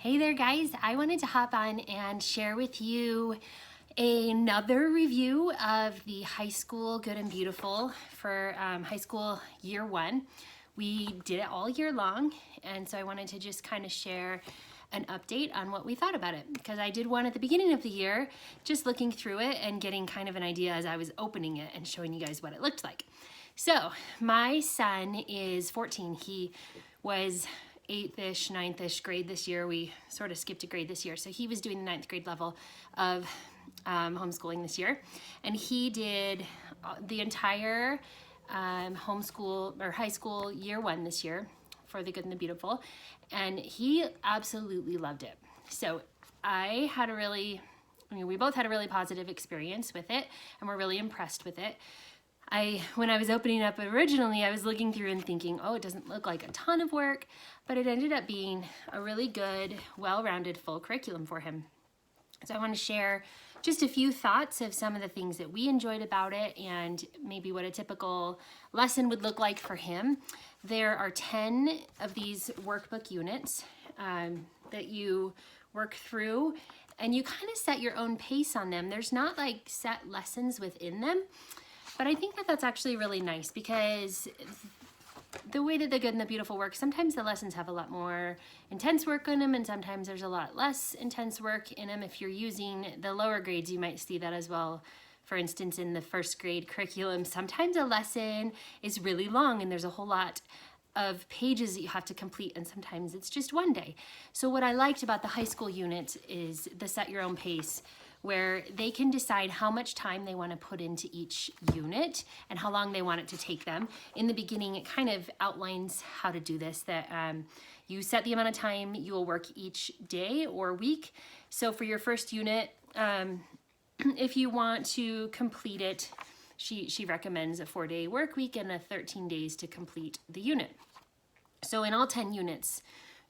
Hey there guys, I wanted to hop on and share with you another review of the high school Good and Beautiful for high school year one. We did it all year long, and so I wanted to just kind of share an update on what we thought about it, because I did one at the beginning of the year, just looking through it and getting kind of an idea as I was opening it and showing you guys what it looked like. So my son is 14. He was 8th-ish, 9th-ish grade this year. We sort of skipped a grade this year. So he was doing the 9th grade level of homeschooling this year. And he did the entire homeschool or high school year one this year for the Good and the Beautiful. And he absolutely loved it. So we both had a really positive experience with it, and we're really impressed with it. When I was opening up originally, I was looking through and thinking, oh, it doesn't look like a ton of work, but it ended up being a really good, well-rounded, full curriculum for him. So I want to share just a few thoughts of some of the things that we enjoyed about it and maybe what a typical lesson would look like for him. There are 10 of these workbook units that you work through, and you kind of set your own pace on them. There's not like set lessons within them. But I think that that's actually really nice, because the way that the Good and the Beautiful work, sometimes the lessons have a lot more intense work in them, and sometimes there's a lot less intense work in them. If you're using the lower grades, you might see that as well. For instance, in the first grade curriculum, sometimes a lesson is really long and there's a whole lot of pages that you have to complete, and sometimes it's just one day. So what I liked about the high school unit is the set your own pace, where they can decide how much time they want to put into each unit and how long they want it to take them. In the beginning, it kind of outlines how to do this, that you set the amount of time you will work each day or week. So for your first unit, if you want to complete it, she recommends a 4-day work week and 13 days to complete the unit. So in all 10 units,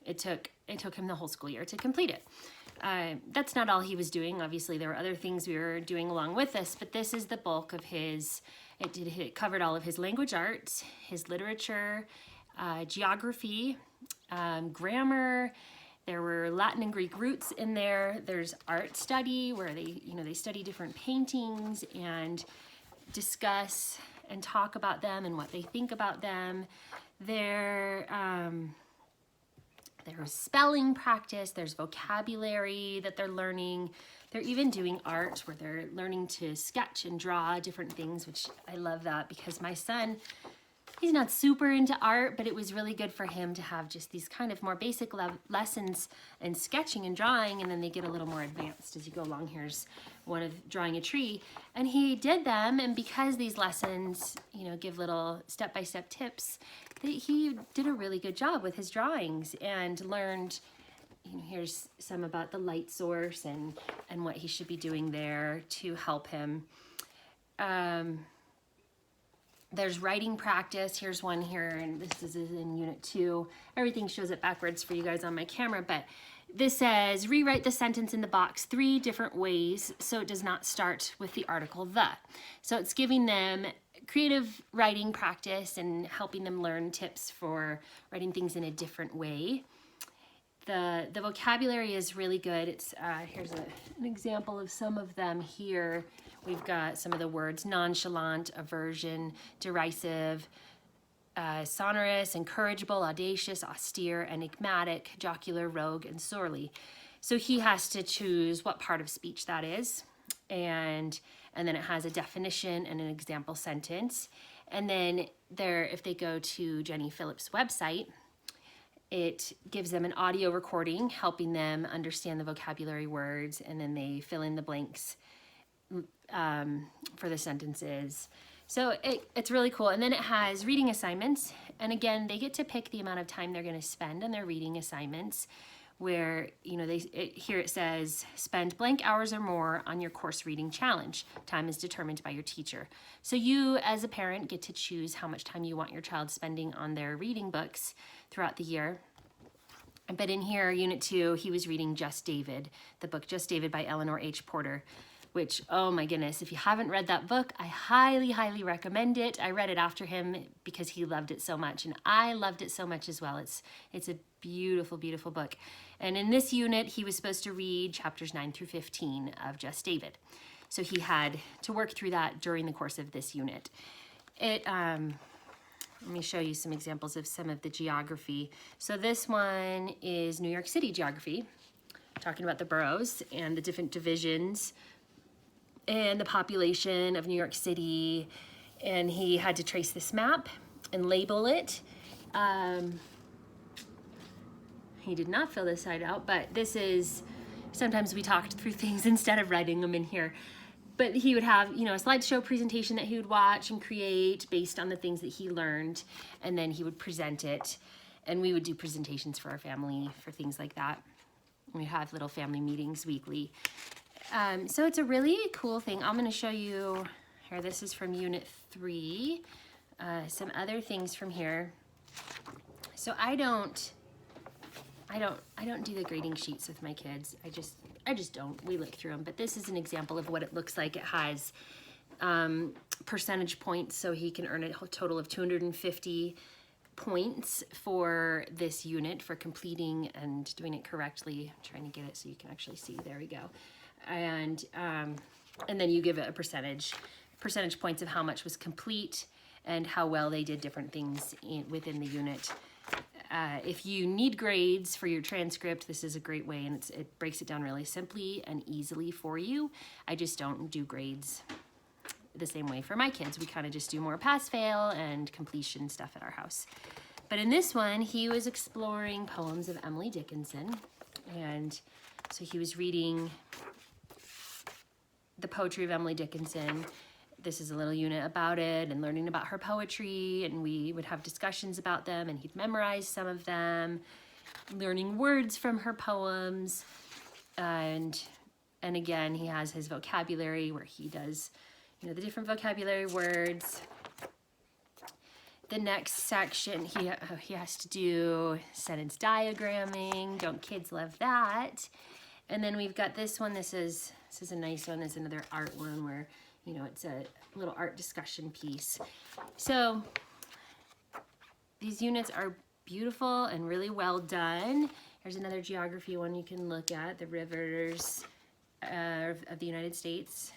it took him the whole school year to complete it. That's not all he was doing. Obviously, there were other things we were doing along with this, but this is the bulk of his. It covered all of his language arts, his literature, geography, grammar. There were Latin and Greek roots in there. There's art study, where they study different paintings and discuss and talk about them and what they think about them. There's spelling practice, there's vocabulary that they're learning. They're even doing art, where they're learning to sketch and draw different things, which I love that, because my son, he's not super into art, but it was really good for him to have just these kind of more basic lessons in sketching and drawing, and then they get a little more advanced as you go along. Here's one of drawing a tree, and he did them, and because these lessons, give little step-by-step tips, he did a really good job with his drawings and learned, here's some about the light source and what he should be doing there to help him. There's writing practice. Here's one here, and this is in Unit 2. Everything shows it backwards for you guys on my camera, but this says, rewrite the sentence in the box 3 different ways so it does not start with the article the. So it's giving them creative writing practice and helping them learn tips for writing things in a different way. The vocabulary is really good. It's here's an example of some of them here. We've got some of the words: nonchalant, aversion, derisive, sonorous, incorrigible, audacious, austere, enigmatic, jocular, rogue, and sorely. So he has to choose what part of speech that is, and then it has a definition and an example sentence. And then if they go to Jenny Phillips' website, it gives them an audio recording helping them understand the vocabulary words, and then they fill in the blanks for the sentences. So it's really cool. And then it has reading assignments, and again, they get to pick the amount of time they're going to spend on their reading assignments, where here it says spend blank hours or more on your course reading challenge. Time is determined by your teacher. So you as a parent get to choose how much time you want your child spending on their reading books throughout the year. But in here, Unit 2, he was reading Just David, the book Just David by Eleanor H. Porter. which, oh my goodness, if you haven't read that book, I highly, highly recommend it. I read it after him because he loved it so much, and I loved it so much as well. It's a beautiful, beautiful book. And in this unit, he was supposed to read chapters 9 through 15 of Just David. So he had to work through that during the course of this unit. Let me show you some examples of some of the geography. So this one is New York City geography, talking about the boroughs and the different divisions and the population of New York City. And he had to trace this map and label it. He did not fill this side out, but this is, sometimes we talked through things instead of writing them in here. But he would have, you know, a slideshow presentation that he would watch and create based on the things that he learned, and then he would present it. And we would do presentations for our family for things like that. We have little family meetings weekly. So it's a really cool thing. I'm going to show you here. This is from Unit 3. Some other things from here. So I don't do the grading sheets with my kids. I just don't. We look through them. But this is an example of what it looks like. It has percentage points, so he can earn a total of 250 points for this unit for completing and doing it correctly. I'm trying to get it so you can actually see. There we go. And then you give it a percentage points of how much was complete and how well they did different things within the unit. If you need grades for your transcript, this is a great way, and it breaks it down really simply and easily for you. I just don't do grades the same way for my kids. We kind of just do more pass-fail and completion stuff at our house. But in this one, he was exploring poems of Emily Dickinson, and so he was reading the poetry of Emily Dickinson. This is a little unit about it and learning about her poetry, and we would have discussions about them, and he'd memorize some of them, learning words from her poems. And again, he has his vocabulary where he does, you know, the different vocabulary words. The next section, he has to do sentence diagramming. Don't kids love that? And then we've got this one. This is a nice one. This is another art one where, you know, it's a little art discussion piece. So these units are beautiful and really well done. Here's another geography one you can look at, the rivers of the United States.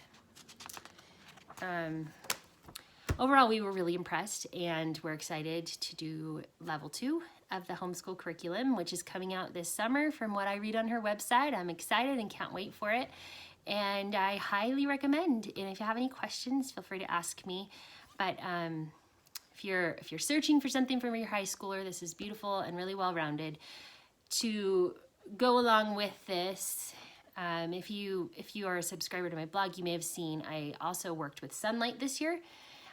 Overall, we were really impressed, and we're excited to do level 2 of the homeschool curriculum, which is coming out this summer from what I read on her website. I'm excited and can't wait for it. And I highly recommend, and if you have any questions, feel free to ask me. But if you're searching for something from your high schooler, this is beautiful and really well-rounded. To go along with this, if you are a subscriber to my blog, you may have seen I also worked with Sunlight this year.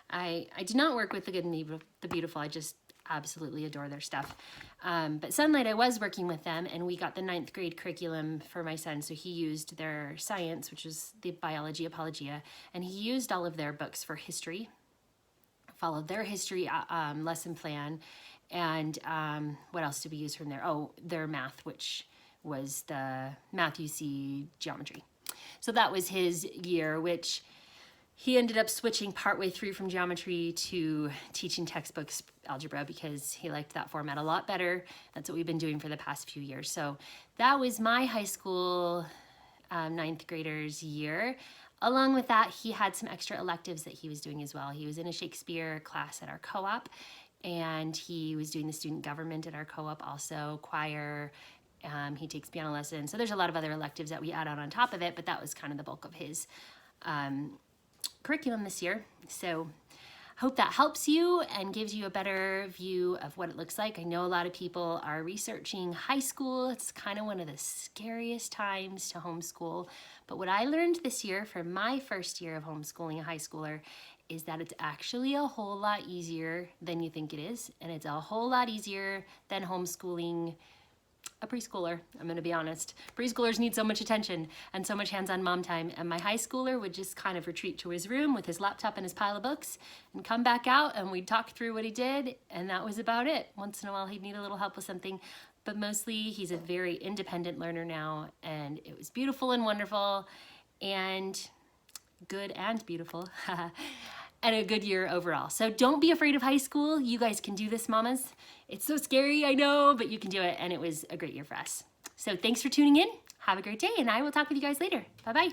I did not work with The Good and the Beautiful. I just absolutely adore their stuff. But Sunlight, I was working with them, and we got the 9th grade curriculum for my son. So he used their science, which is the biology Apologia, and he used all of their books for history, followed their history lesson plan. And what else did we use from there? Oh, their math, which was the Math UC geometry. So that was his year, which he ended up switching partway through from geometry to teaching textbooks algebra because he liked that format a lot better. That's what we've been doing for the past few years. So that was my high school 9th graders year. Along with that, he had some extra electives that he was doing as well. He was in a Shakespeare class at our co-op, and he was doing the student government at our co-op also, choir. He takes piano lessons. So there's a lot of other electives that we add on top of it, but that was kind of the bulk of his curriculum this year. So hope that helps you and gives you a better view of what it looks like. I know a lot of people are researching high school. It's kind of one of the scariest times to homeschool. But what I learned this year from my first year of homeschooling a high schooler is that it's actually a whole lot easier than you think it is. And it's a whole lot easier than homeschooling a preschooler. I'm gonna be honest. Preschoolers need so much attention and so much hands-on mom time, and my high schooler would just kind of retreat to his room with his laptop and his pile of books and come back out, and we'd talk through what he did, and that was about it. Once in a while he'd need a little help with something, but mostly he's a very independent learner now, and it was beautiful and wonderful. And good and beautiful, and a good year overall. So don't be afraid of high school. You guys can do this, mamas. It's so scary, I know, but you can do it, and it was a great year for us. So thanks for tuning in. Have a great day, and I will talk with you guys later. Bye-bye.